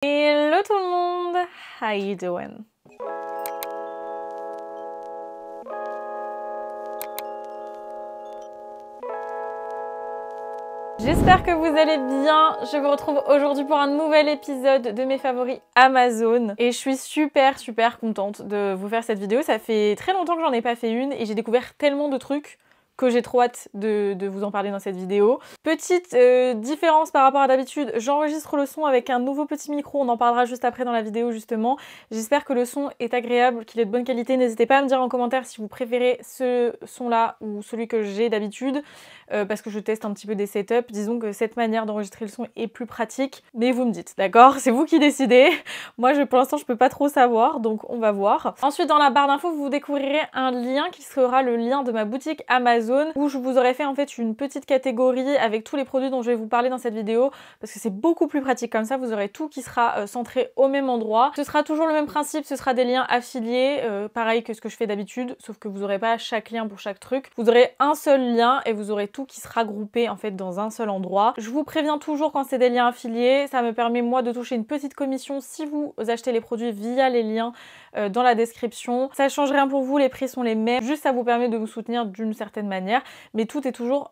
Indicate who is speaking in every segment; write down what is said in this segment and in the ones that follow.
Speaker 1: Hello tout le monde, how you doing? J'espère que vous allez bien, je vous retrouve aujourd'hui pour un nouvel épisode de mes favoris Amazon et je suis super contente de vous faire cette vidéo. Ça fait très longtemps que j'en ai pas fait une et j'ai découvert tellement de trucs que j'ai trop hâte de vous en parler dans cette vidéo. Petite différence par rapport à d'habitude, j'enregistre le son avec un nouveau petit micro, on en parlera juste après dans la vidéo justement. J'espère que le son est agréable, qu'il est de bonne qualité. N'hésitez pas à me dire en commentaire si vous préférez ce son-là ou celui que j'ai d'habitude, parce que je teste un petit peu des setups. Disons que cette manière d'enregistrer le son est plus pratique, mais vous me dites, d'accord? C'est vous qui décidez. Moi, pour l'instant, je peux pas trop savoir, donc on va voir. Ensuite, dans la barre d'infos, vous découvrirez un lien qui sera le lien de ma boutique Amazon, où je vous aurais fait en fait une petite catégorie avec tous les produits dont je vais vous parler dans cette vidéo, parce que c'est beaucoup plus pratique comme ça, vous aurez tout qui sera centré au même endroit. Ce sera toujours le même principe, ce sera des liens affiliés, pareil que ce que je fais d'habitude, sauf que vous n'aurez pas chaque lien pour chaque truc. Vous aurez un seul lien et vous aurez tout qui sera groupé en fait dans un seul endroit. Je vous préviens toujours quand c'est des liens affiliés, ça me permet moi de toucher une petite commission si vous achetez les produits via les liens dans la description. Ça change rien pour vous, les prix sont les mêmes, juste ça vous permet de vous soutenir d'une certaine manière, mais tout est toujours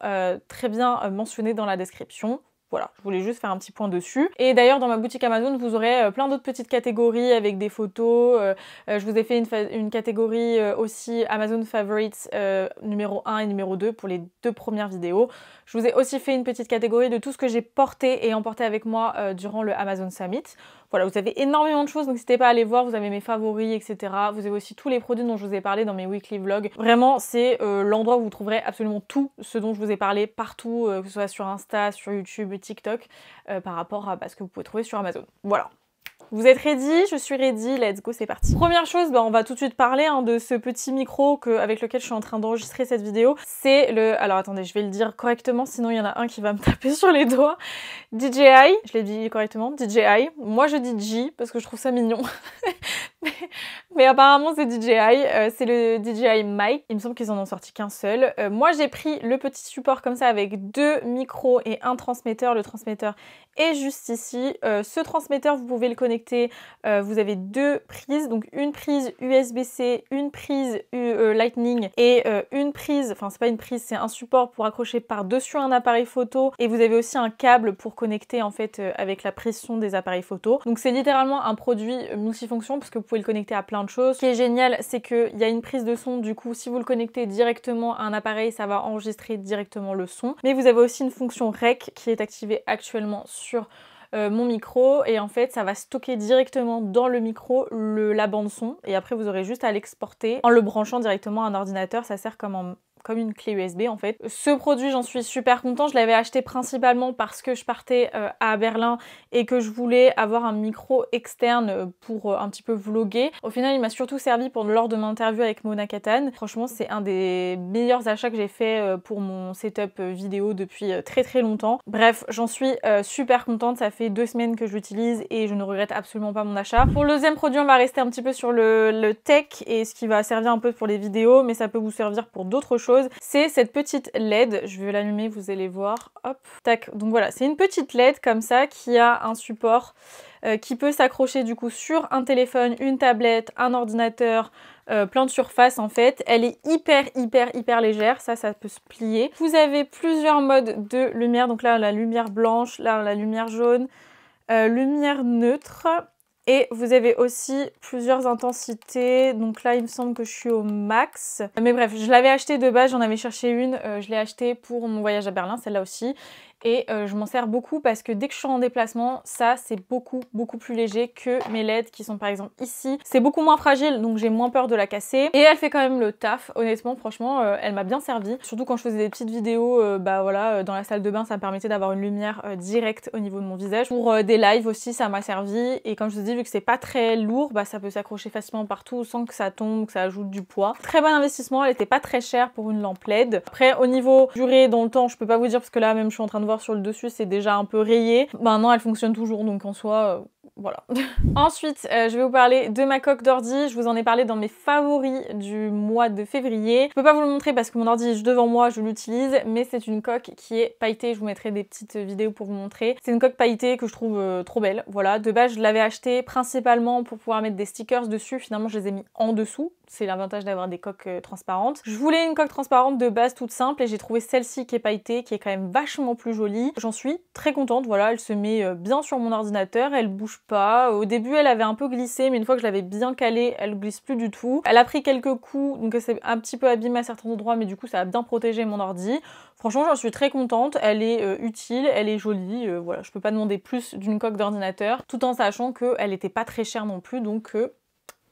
Speaker 1: très bien mentionné dans la description. Voilà, je voulais juste faire un petit point dessus. Et d'ailleurs, dans ma boutique Amazon, vous aurez plein d'autres petites catégories avec des photos. Je vous ai fait une catégorie aussi Amazon Favorites numéro 1 et numéro 2 pour les 2 premières vidéos. Je vous ai aussi fait une petite catégorie de tout ce que j'ai porté et emporté avec moi durant le Amazon Summit. Voilà, vous avez énormément de choses, donc n'hésitez pas à aller voir, vous avez mes favoris, etc. Vous avez aussi tous les produits dont je vous ai parlé dans mes weekly vlogs. Vraiment, c'est l'endroit où vous trouverez absolument tout ce dont je vous ai parlé partout, que ce soit sur Insta, sur YouTube, TikTok, par rapport à ce que vous pouvez trouver sur Amazon. Voilà. Vous êtes ready? Je suis ready, let's go, c'est parti. Première chose, on va tout de suite parler de ce petit micro avec lequel je suis en train d'enregistrer cette vidéo. C'est le... Alors attendez, je vais le dire correctement, sinon il y en a un qui va me taper sur les doigts. DJI, je l'ai dit correctement, DJI. Moi je dis G parce que je trouve ça mignon. mais apparemment c'est DJI, c'est le DJI Mic. Il me semble qu'ils en ont sorti qu'un seul. Moi j'ai pris le petit support comme ça avec 2 micros et un transmetteur. Le transmetteur est juste ici. Ce transmetteur, vous pouvez le connecter. Vous avez 2 prises, donc une prise USB-C, une prise Lightning et une prise, enfin c'est pas une prise, c'est un support pour accrocher par-dessus un appareil photo, et vous avez aussi un câble pour connecter en fait avec la prise son des appareils photo. Donc c'est littéralement un produit multifonction parce que vous pouvez le connecter à plein de choses. Ce qui est génial, c'est qu'il y a une prise de son, du coup si vous le connectez directement à un appareil, ça va enregistrer directement le son. Mais vous avez aussi une fonction REC qui est activée actuellement sur mon micro, et en fait ça va stocker directement dans le micro la bande son, et après vous aurez juste à l'exporter en le branchant directement à un ordinateur. Ça sert comme une clé USB en fait. Ce produit, j'en suis super contente. Je l'avais acheté principalement parce que je partais à Berlin et que je voulais avoir un micro externe pour un petit peu vlogger. Au final, il m'a surtout servi lors de mon interview avec Mona Kattan. Franchement, c'est un des meilleurs achats que j'ai fait pour mon setup vidéo depuis très longtemps. Bref, j'en suis super contente. Ça fait 2 semaines que je l'utilise et je ne regrette absolument pas mon achat. Pour le deuxième produit, on va rester un petit peu sur le tech et ce qui va servir un peu pour les vidéos, mais ça peut vous servir pour d'autres choses. C'est cette petite LED, je vais l'allumer, vous allez voir, hop, tac. Donc voilà, c'est une petite LED comme ça qui a un support qui peut s'accrocher du coup sur un téléphone, une tablette, un ordinateur, plein de surfaces en fait. Elle est hyper légère, ça peut se plier. Vous avez plusieurs modes de lumière, donc là la lumière blanche, là la lumière jaune, lumière neutre. Et vous avez aussi plusieurs intensités, donc là il me semble que je suis au max. Mais bref, je l'avais acheté de base, j'en avais cherché une, je l'ai acheté pour mon voyage à Berlin, celle-là aussi. Et je m'en sers beaucoup parce que dès que je suis en déplacement, ça c'est beaucoup plus léger que mes LED qui sont par exemple ici. C'est beaucoup moins fragile, donc j'ai moins peur de la casser. Et elle fait quand même le taf, honnêtement, franchement, elle m'a bien servi. Surtout quand je faisais des petites vidéos, voilà, dans la salle de bain, ça me permettait d'avoir une lumière directe au niveau de mon visage. Pour des lives aussi, ça m'a servi. Et comme je vous dis, vu que c'est pas très lourd, ça peut s'accrocher facilement partout sans que ça tombe, que ça ajoute du poids. Très bon investissement, elle était pas très chère pour une lampe LED. Après, au niveau durée dans le temps, je peux pas vous dire parce que là même je suis en train de voir sur le dessus, c'est déjà un peu rayé. Maintenant elle fonctionne toujours, donc en soi voilà. Ensuite, je vais vous parler de ma coque d'ordi. Je vous en ai parlé dans mes favoris du mois de février. Je peux pas vous le montrer parce que mon ordi est juste devant moi, je l'utilise, mais c'est une coque qui est pailletée. Je vous mettrai des petites vidéos pour vous montrer. C'est une coque pailletée que je trouve trop belle. Voilà, de base, je l'avais achetée principalement pour pouvoir mettre des stickers dessus. Finalement, je les ai mis en dessous. C'est l'avantage d'avoir des coques transparentes. Je voulais une coque transparente de base toute simple et j'ai trouvé celle-ci qui est pailletée, qui est quand même vachement plus jolie. J'en suis très contente. Voilà, elle se met bien sur mon ordinateur, elle bouge pas. Au début, elle avait un peu glissé, mais une fois que je l'avais bien calée, elle glisse plus du tout. Elle a pris quelques coups, donc c'est un petit peu abîmé à certains endroits, mais du coup, ça a bien protégé mon ordi. Franchement, j'en suis très contente. Elle est utile, elle est jolie. Voilà, je peux pas demander plus d'une coque d'ordinateur, tout en sachant qu'elle était pas très chère non plus, donc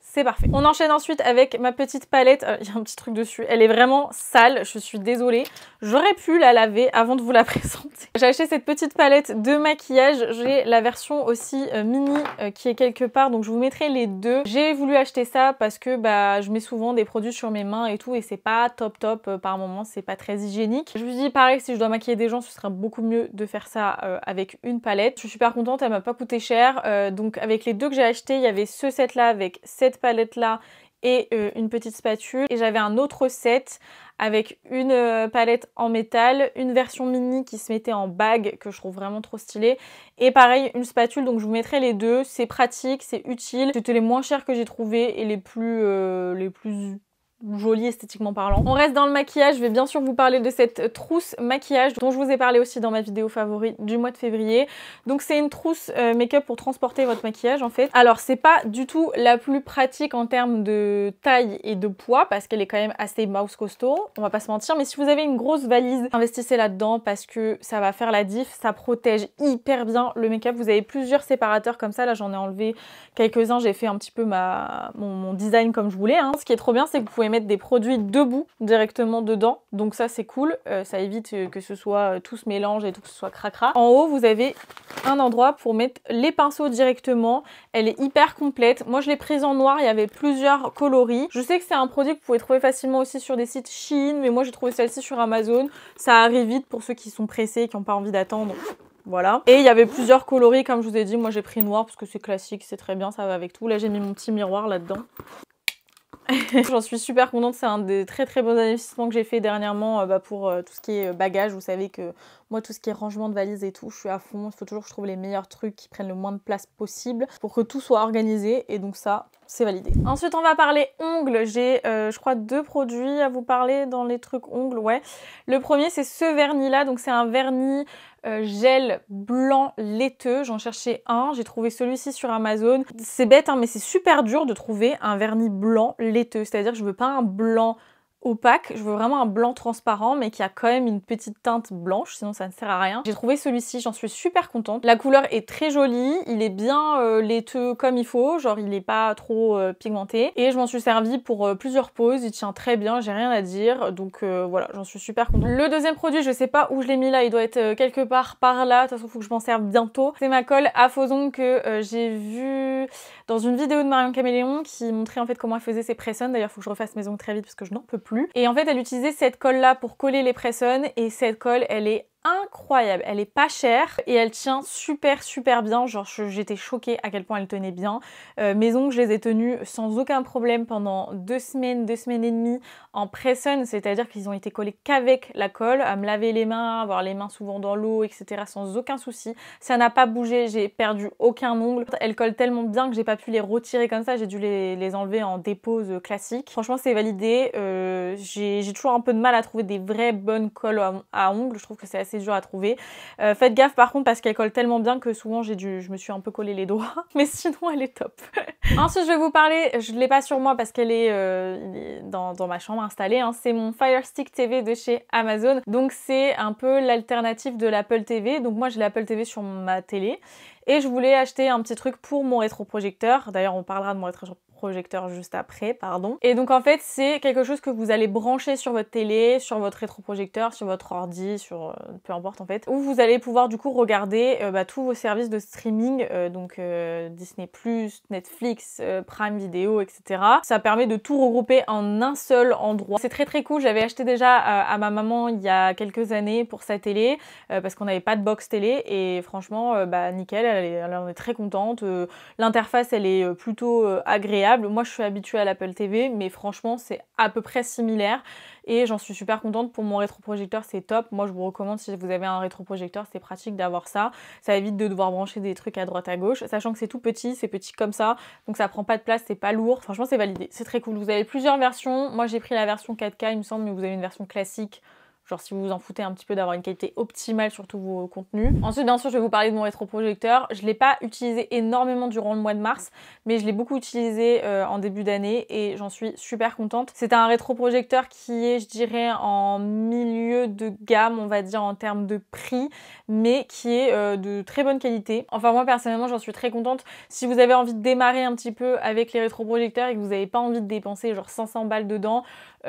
Speaker 1: c'est parfait. On enchaîne ensuite avec ma petite palette. Il y a un petit truc dessus. Elle est vraiment sale, je suis désolée. J'aurais pu la laver avant de vous la présenter. J'ai acheté cette petite palette de maquillage. J'ai la version aussi mini qui est quelque part, donc je vous mettrai les deux. J'ai voulu acheter ça parce que je mets souvent des produits sur mes mains et tout et c'est pas top par moment, c'est pas très hygiénique. Je me dis pareil, si je dois maquiller des gens, ce serait beaucoup mieux de faire ça avec une palette. Je suis super contente, elle m'a pas coûté cher. Donc avec les deux que j'ai acheté, il y avait ce set là avec cette palette là et une petite spatule, et j'avais un autre set avec une palette en métal, une version mini qui se mettait en bague que je trouve vraiment trop stylée, et pareil une spatule. Donc je vous mettrai les deux, c'est pratique, c'est utile, c'était les moins chers que j'ai trouvé et les plus joli esthétiquement parlant. On reste dans le maquillage, je vais bien sûr vous parler de cette trousse maquillage dont je vous ai parlé aussi dans ma vidéo favorite du mois de février. Donc c'est une trousse make-up pour transporter votre maquillage en fait. Alors c'est pas du tout la plus pratique en termes de taille et de poids parce qu'elle est quand même assez mouse costaud, on va pas se mentir, mais si vous avez une grosse valise, investissez là-dedans parce que ça va faire la diff, ça protège hyper bien le make-up. Vous avez plusieurs séparateurs comme ça, là j'en ai enlevé quelques-uns, j'ai fait un petit peu mon design comme je voulais. Ce qui est trop bien, c'est que vous pouvez mettre des produits debout directement dedans, donc ça c'est cool, ça évite que ce soit tout se mélange et tout que ce soit cracra. En haut vous avez un endroit pour mettre les pinceaux directement, elle est hyper complète. Moi je l'ai prise en noir, il y avait plusieurs coloris. Je sais que c'est un produit que vous pouvez trouver facilement aussi sur des sites Shein, mais moi j'ai trouvé celle-ci sur Amazon. Ça arrive vite pour ceux qui sont pressés et qui n'ont pas envie d'attendre. Voilà. Et il y avait plusieurs coloris, comme je vous ai dit, moi j'ai pris noir parce que c'est classique, c'est très bien, ça va avec tout. Là j'ai mis mon petit miroir là-dedans. J'en suis super contente, c'est un des très bons investissements que j'ai fait dernièrement pour tout ce qui est bagage. Vous savez que moi tout ce qui est rangement de valises et tout, je suis à fond. Il faut toujours que je trouve les meilleurs trucs qui prennent le moins de place possible pour que tout soit organisé, et donc ça c'est validé. Ensuite on va parler ongles. J'ai je crois 2 produits à vous parler dans les trucs ongles, ouais. Le premier c'est ce vernis là, donc c'est un vernis gel blanc laiteux, j'en cherchais un, j'ai trouvé celui-ci sur Amazon. C'est bête mais c'est super dur de trouver un vernis blanc laiteux, c'est-à-dire que je veux pas un blanc opaque, je veux vraiment un blanc transparent mais qui a quand même une petite teinte blanche, sinon ça ne sert à rien. J'ai trouvé celui-ci, j'en suis super contente. La couleur est très jolie, il est bien laiteux comme il faut, genre il est pas trop pigmenté, et je m'en suis servi pour plusieurs poses, il tient très bien, j'ai rien à dire, donc voilà, j'en suis super contente. Le deuxième produit, je sais pas où je l'ai mis là, il doit être quelque part par là, de toute façon faut que je m'en serve bientôt. C'est ma colle à faux ongles que j'ai vue dans une vidéo de Marion Caméléon qui montrait en fait comment elle faisait ses press-ons. D'ailleurs faut que je refasse mes ongles très vite parce que je n'en peux plus. Et en fait elle utilisait cette colle là pour coller les press-ons, et cette colle elle est incroyable, elle est pas chère et elle tient super bien, genre j'étais choquée à quel point elle tenait bien. Mes ongles je les ai tenus sans aucun problème pendant 2 semaines et demie en press-on, c'est-à-dire qu'ils ont été collés qu'avec la colle, à me laver les mains, avoir les mains souvent dans l'eau, etc. sans aucun souci. Ça n'a pas bougé, j'ai perdu aucun ongle. Elles collent tellement bien que j'ai pas pu les retirer comme ça, j'ai dû les enlever en dépose classique. Franchement c'est validé, j'ai toujours un peu de mal à trouver des vraies bonnes colles à ongles, je trouve que c'est assez dur à trouver. Faites gaffe par contre parce qu'elle colle tellement bien que souvent je me suis un peu collé les doigts, mais sinon elle est top. Ensuite je vais vous parler, je ne l'ai pas sur moi parce qu'elle est, il est dans ma chambre installée, c'est mon Fire Stick TV de chez Amazon, donc c'est un peu l'alternative de l'Apple TV. Donc moi j'ai l'Apple TV sur ma télé et je voulais acheter un petit truc pour mon rétroprojecteur. D'ailleurs on parlera de mon rétroprojecteur rétroprojecteur juste après, pardon. Et donc en fait c'est quelque chose que vous allez brancher sur votre télé, sur votre rétroprojecteur, sur votre ordi, sur peu importe en fait, où vous allez pouvoir du coup regarder tous vos services de streaming, donc Disney+, Netflix, Prime Video, etc. Ça permet de tout regrouper en un seul endroit. C'est très cool, j'avais acheté déjà à ma maman il y a quelques années pour sa télé, parce qu'on n'avait pas de box télé, et franchement nickel, elle en est très contente. L'interface elle est plutôt agréable. Moi je suis habituée à l'Apple TV, mais franchement c'est à peu près similaire et j'en suis super contente. Pour mon rétroprojecteur c'est top. Moi je vous recommande, si vous avez un rétroprojecteur, c'est pratique d'avoir ça. Ça évite de devoir brancher des trucs à droite à gauche, sachant que c'est tout petit, c'est petit comme ça, donc ça prend pas de place, c'est pas lourd. Franchement c'est validé, c'est très cool. Vous avez plusieurs versions. Moi j'ai pris la version 4K il me semble, mais vous avez une version classique. Genre si vous vous en foutez un petit peu d'avoir une qualité optimale sur tous vos contenus. Ensuite bien sûr je vais vous parler de mon rétroprojecteur. Je ne l'ai pas utilisé énormément durant le mois de mars, mais je l'ai beaucoup utilisé en début d'année et j'en suis super contente. C'est un rétroprojecteur qui est, je dirais, en milieu de gamme, on va dire en termes de prix, mais qui est de très bonne qualité. Enfin moi personnellement j'en suis très contente. Si vous avez envie de démarrer un petit peu avec les rétroprojecteurs et que vous n'avez pas envie de dépenser genre 500 balles dedans,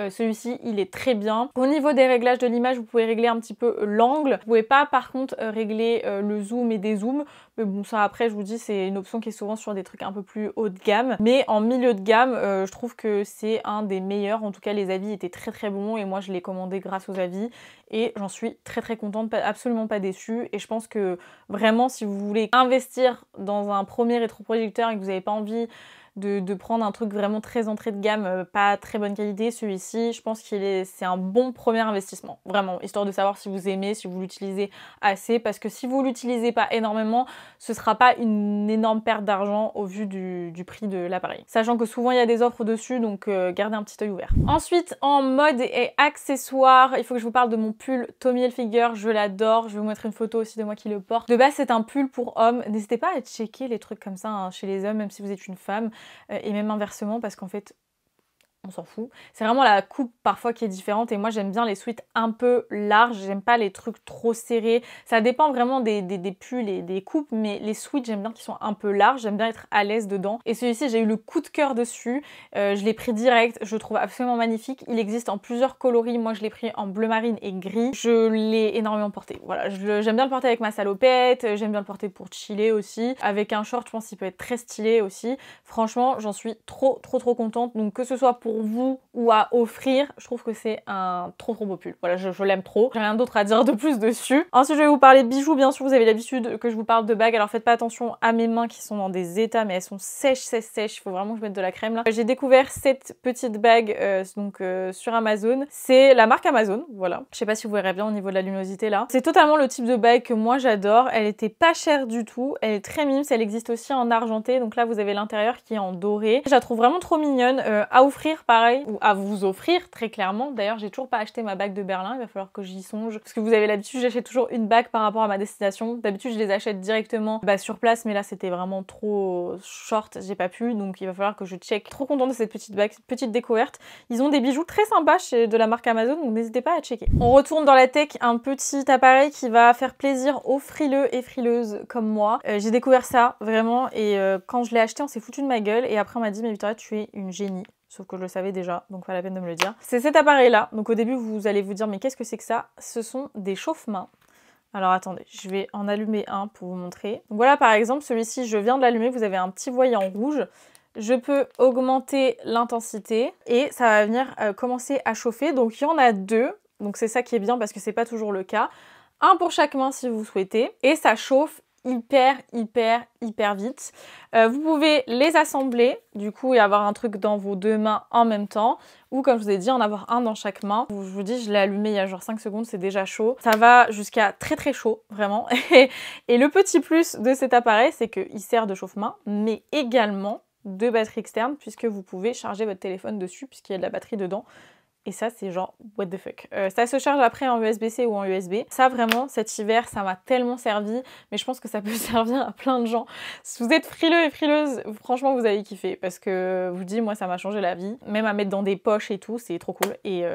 Speaker 1: celui-ci il est très bien. Au niveau des réglages de l'image, vous pouvez régler un petit peu l'angle. Vous pouvez pas par contre régler le zoom et dézoom, mais bon ça après je vous dis c'est une option qui est souvent sur des trucs un peu plus haut de gamme. Mais en milieu de gamme je trouve que c'est un des meilleurs. En tout cas les avis étaient très bons et moi je l'ai commandé grâce aux avis et j'en suis très contente, absolument pas déçue. Et je pense que vraiment si vous voulez investir dans un premier rétroprojecteur et que vous n'avez pas envie de prendre un truc vraiment très entrée de gamme, pas très bonne qualité, celui-ci, je pense c'est un bon premier investissement, vraiment, histoire de savoir si vous aimez, si vous l'utilisez assez, parce que si vous l'utilisez pas énormément, ce sera pas une énorme perte d'argent au vu du prix de l'appareil. Sachant que souvent il y a des offres dessus, donc gardez un petit œil ouvert. Ensuite, en mode et accessoires, il faut que je vous parle de mon pull Tommy Hilfiger, je l'adore, je vais vous mettre une photo aussi de moi qui le porte. De base, c'est un pull pour hommes, n'hésitez pas à checker les trucs comme ça hein, chez les hommes, même si vous êtes une femme. Et même inversement parce qu'en fait on s'en fout. C'est vraiment la coupe parfois qui est différente et moi j'aime bien les sweats un peu larges, j'aime pas les trucs trop serrés. Ça dépend vraiment des pulls et des coupes, mais les sweats j'aime bien qu'ils soient un peu larges, j'aime bien être à l'aise dedans. Et celui-ci j'ai eu le coup de cœur dessus, je l'ai pris direct, je le trouve absolument magnifique. Il existe en plusieurs coloris, moi je l'ai pris en bleu marine et gris. Je l'ai énormément porté, voilà, j'aime bien le porter avec ma salopette, j'aime bien le porter pour chiller aussi. Avec un short je pense qu'il peut être très stylé aussi. Franchement j'en suis trop contente, donc que ce soit pour vous ou à offrir, je trouve que c'est un trop beau pull. Voilà, je l'aime trop. J'ai rien d'autre à dire de plus dessus. Ensuite, je vais vous parler de bijoux. Bien sûr, vous avez l'habitude que je vous parle de bagues. Alors faites pas attention à mes mains qui sont dans des états, mais elles sont sèches. Il faut vraiment que je mette de la crème là. J'ai découvert cette petite bague sur Amazon. C'est la marque Amazon, voilà. Je sais pas si vous verrez bien au niveau de la luminosité là. C'est totalement le type de bague que moi j'adore. Elle était pas chère du tout. Elle est très mimes. Elle existe aussi en argenté. Donc là, vous avez l'intérieur qui est en doré. Je la trouve vraiment trop mignonne. À offrir pareil, ou à vous offrir très clairement. D'ailleurs j'ai toujours pas acheté ma bague de Berlin, il va falloir que j'y songe, parce que vous avez l'habitude, j'achète toujours une bague par rapport à ma destination. D'habitude je les achète directement sur place, mais là c'était vraiment trop short, j'ai pas pu, donc il va falloir que je check. Trop contente de cette petite bague, cette petite découverte. Ils ont des bijoux très sympas de la marque Amazon, donc n'hésitez pas à checker. On retourne dans la tech, un petit appareil qui va faire plaisir aux frileux et frileuses comme moi. J'ai découvert ça vraiment, et quand je l'ai acheté on s'est foutu de ma gueule, et après on m'a dit mais Victoria tu es une génie. Sauf que je le savais déjà, donc pas la peine de me le dire. C'est cet appareil là, donc au début vous allez vous dire mais qu'est-ce que c'est que ça? Ce sont des chauffe-mains. Alors attendez, je vais en allumer un pour vous montrer. Donc voilà par exemple celui-ci, je viens de l'allumer, vous avez un petit voyant rouge. Je peux augmenter l'intensité et ça va venir commencer à chauffer. Donc il y en a deux, donc c'est ça qui est bien parce que c'est pas toujours le cas. Un pour chaque main si vous souhaitez, et ça chauffe hyper vite. Vous pouvez les assembler du coup et avoir un truc dans vos deux mains en même temps, ou comme je vous ai dit en avoir un dans chaque main. Je vous dis, je l'ai allumé il y a genre 5 secondes, c'est déjà chaud. Ça va jusqu'à très chaud vraiment. Et le petit plus de cet appareil, c'est qu'il sert de chauffe-main, mais également de batterie externe, puisque vous pouvez charger votre téléphone dessus puisqu'il y a de la batterie dedans. Et ça c'est genre what the fuck. Ça se charge après en USB-C ou en USB. Ça vraiment cet hiver ça m'a tellement servi, mais je pense que ça peut servir à plein de gens. Si vous êtes frileux et frileuse, franchement vous allez kiffer, parce que je vous dis moi ça m'a changé la vie. Même à mettre dans des poches et tout, c'est trop cool. Et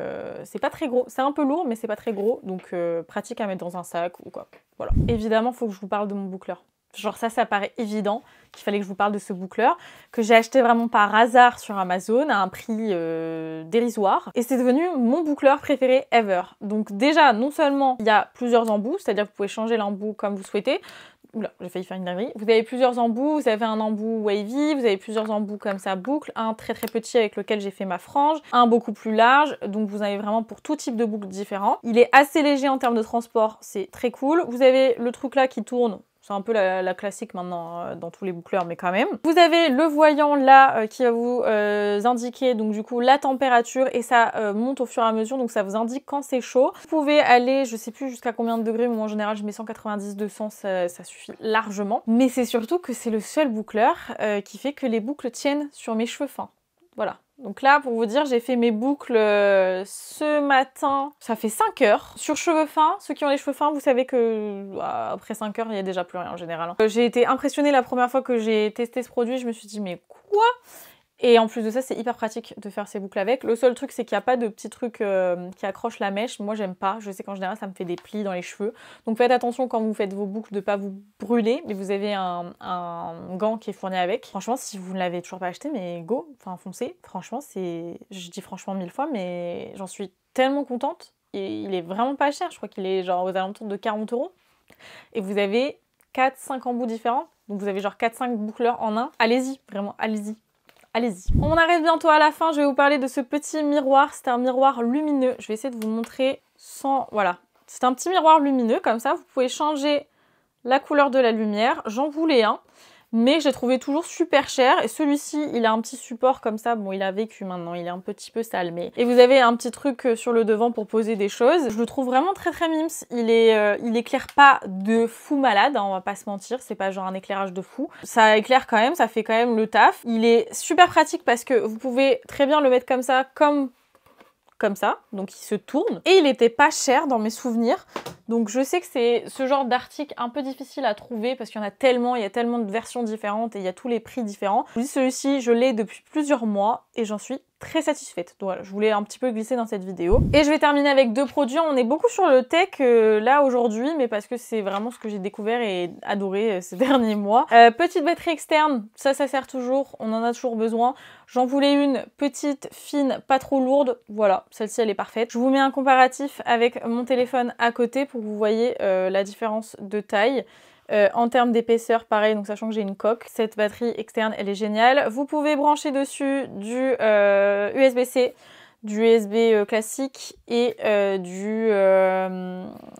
Speaker 1: c'est pas très gros, c'est un peu lourd mais c'est pas très gros, donc pratique à mettre dans un sac ou quoi. Voilà. Évidemment faut que je vous parle de mon boucleur. Genre ça paraît évident qu'il fallait que je vous parle de ce boucleur, que j'ai acheté vraiment par hasard sur Amazon à un prix dérisoire. Et c'est devenu mon boucleur préféré ever. Donc déjà, non seulement il y a plusieurs embouts, c'est-à-dire que vous pouvez changer l'embout comme vous souhaitez. Oula, j'ai failli faire une dinguerie. Vous avez plusieurs embouts, vous avez un embout wavy, vous avez plusieurs embouts comme ça boucle, un très très petit avec lequel j'ai fait ma frange, un beaucoup plus large, donc vous avez vraiment pour tout type de boucles différents. Il est assez léger en termes de transport, c'est très cool. Vous avez le truc là qui tourne. C'est un peu la classique maintenant dans tous les boucleurs, mais quand même. Vous avez le voyant là qui va vous indiquer donc du coup la température et ça monte au fur et à mesure, donc ça vous indique quand c'est chaud. Vous pouvez aller, je sais plus jusqu'à combien de degrés, mais moi en général je mets 190-200, ça suffit largement. Mais c'est surtout que c'est le seul boucleur qui fait que les boucles tiennent sur mes cheveux fins. Voilà. Donc là, pour vous dire, j'ai fait mes boucles ce matin, ça fait 5 heures. Sur cheveux fins, ceux qui ont les cheveux fins, vous savez que après 5 heures, il n'y a déjà plus rien en général. J'ai été impressionnée la première fois que j'ai testé ce produit, je me suis dit mais quoi ? Et en plus de ça, c'est hyper pratique de faire ces boucles avec. Le seul truc, c'est qu'il n'y a pas de petits trucs qui accrochent la mèche. Moi, j'aime pas. Je sais qu'en général, ça me fait des plis dans les cheveux. Donc faites attention quand vous faites vos boucles de ne pas vous brûler. Mais vous avez un gant qui est fourni avec. Franchement, si vous ne l'avez toujours pas acheté, mais go, enfin foncez. Franchement, c'est... Je dis franchement 1000 fois, mais j'en suis tellement contente. Et il est vraiment pas cher. Je crois qu'il est genre aux alentours de 40 €. Et vous avez 4-5 embouts différents. Donc vous avez genre 4-5 boucleurs en un. Allez-y, vraiment, allez-y. Allez-y. On arrive bientôt à la fin, je vais vous parler de ce petit miroir. C'est un miroir lumineux. Je vais essayer de vous montrer sans... Voilà. C'est un petit miroir lumineux, comme ça. Vous pouvez changer la couleur de la lumière. J'en voulais un, mais j'ai trouvé toujours super cher. Et celui-ci, il a un petit support comme ça. Bon, il a vécu maintenant, il est un petit peu sale, mais... Et vous avez un petit truc sur le devant pour poser des choses. Je le trouve vraiment très très mimes. Il éclaire pas de fou malade, hein, on va pas se mentir. C'est pas genre un éclairage de fou. Ça éclaire quand même, ça fait quand même le taf. Il est super pratique parce que vous pouvez très bien le mettre comme ça, comme ça, donc il se tourne. Et il était pas cher dans mes souvenirs. Donc je sais que c'est ce genre d'article un peu difficile à trouver parce qu'il y en a tellement, il y a tellement de versions différentes et il y a tous les prix différents. Je vous dis, celui-ci, je l'ai depuis plusieurs mois et j'en suis très satisfaite. Donc voilà, je voulais un petit peu glisser dans cette vidéo. Et je vais terminer avec 2 produits. On est beaucoup sur le tech là aujourd'hui, mais parce que c'est vraiment ce que j'ai découvert et adoré ces derniers mois. Petite batterie externe, ça sert toujours, on en a toujours besoin. J'en voulais une petite, fine, pas trop lourde. Voilà, celle-ci elle est parfaite. Je vous mets un comparatif avec mon téléphone à côté pour que vous voyez la différence de taille. En termes d'épaisseur, pareil, donc sachant que j'ai une coque, cette batterie externe, elle est géniale. Vous pouvez brancher dessus du USB-C, du USB classique et du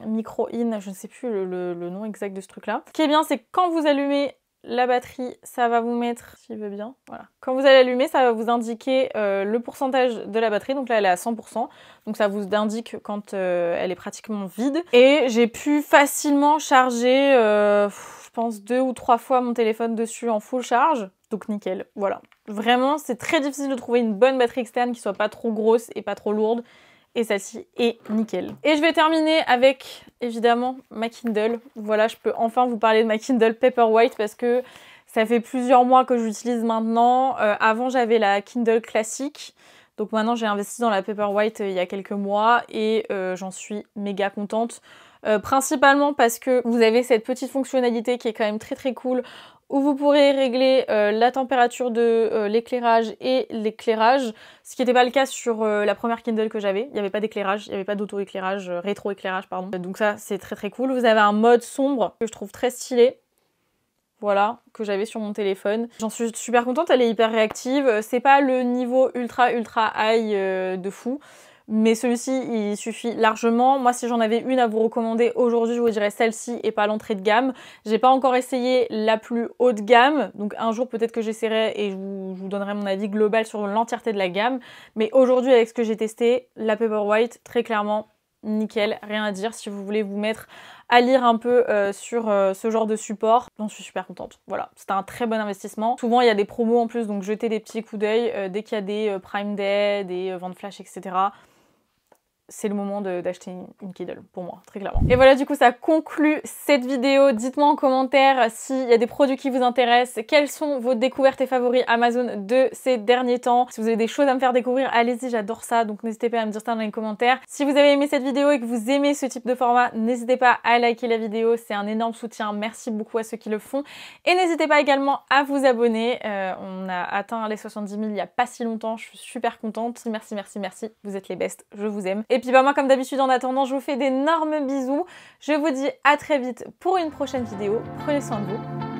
Speaker 1: micro-in, je ne sais plus le nom exact de ce truc-là. Ce qui est bien, c'est que quand vous allumez la batterie, ça va vous mettre, s'il veut bien, voilà. Quand vous allez allumer, ça va vous indiquer le pourcentage de la batterie. Donc là, elle est à 100%. Donc ça vous indique quand elle est pratiquement vide. Et j'ai pu facilement charger, je pense 2 ou 3 fois mon téléphone dessus en full charge. Donc nickel, voilà. Vraiment, c'est très difficile de trouver une bonne batterie externe qui soit pas trop grosse et pas trop lourde. Et celle-ci est nickel. Et je vais terminer avec, évidemment, ma Kindle. Voilà, je peux enfin vous parler de ma Kindle Paperwhite parce que ça fait plusieurs mois que j'utilise maintenant. Avant, j'avais la Kindle classique. Donc maintenant, j'ai investi dans la Paperwhite il y a quelques mois et j'en suis méga contente. Principalement parce que vous avez cette petite fonctionnalité qui est quand même très très cool où vous pourrez régler la température de l'éclairage et l'éclairage, ce qui n'était pas le cas sur la première Kindle que j'avais. Il n'y avait pas d'éclairage, il n'y avait pas d'auto-éclairage, rétro-éclairage, pardon. Donc ça, c'est très très cool. Vous avez un mode sombre que je trouve très stylé. Voilà, que j'avais sur mon téléphone. J'en suis super contente, elle est hyper réactive. C'est pas le niveau ultra high de fou. Mais celui-ci, il suffit largement. Moi, si j'en avais une à vous recommander aujourd'hui, je vous dirais celle-ci et pas l'entrée de gamme. J'ai pas encore essayé la plus haute gamme. Donc un jour, peut-être que j'essaierai et je vous donnerai mon avis global sur l'entièreté de la gamme. Mais aujourd'hui, avec ce que j'ai testé, la Paperwhite, très clairement, nickel, rien à dire. Si vous voulez vous mettre à lire un peu sur ce genre de support, j'en suis super contente. Voilà, c'était un très bon investissement. Souvent, il y a des promos en plus, donc jetez des petits coups d'œil dès qu'il y a des Prime Day, des ventes flash, etc. c'est le moment d'acheter une Kindle pour moi, très clairement. Et voilà, du coup, ça conclut cette vidéo. Dites-moi en commentaire s'il y a des produits qui vous intéressent, quelles sont vos découvertes et favoris Amazon de ces derniers temps. Si vous avez des choses à me faire découvrir, allez-y, j'adore ça, donc n'hésitez pas à me dire ça dans les commentaires. Si vous avez aimé cette vidéo et que vous aimez ce type de format, n'hésitez pas à liker la vidéo, c'est un énorme soutien. Merci beaucoup à ceux qui le font. Et n'hésitez pas également à vous abonner. On a atteint les 70 000 il n'y a pas si longtemps, je suis super contente. Merci, merci, merci, vous êtes les bestes, je vous aime. Et puis bah moi comme d'habitude en attendant je vous fais d'énormes bisous. Je vous dis à très vite pour une prochaine vidéo. Prenez soin de vous.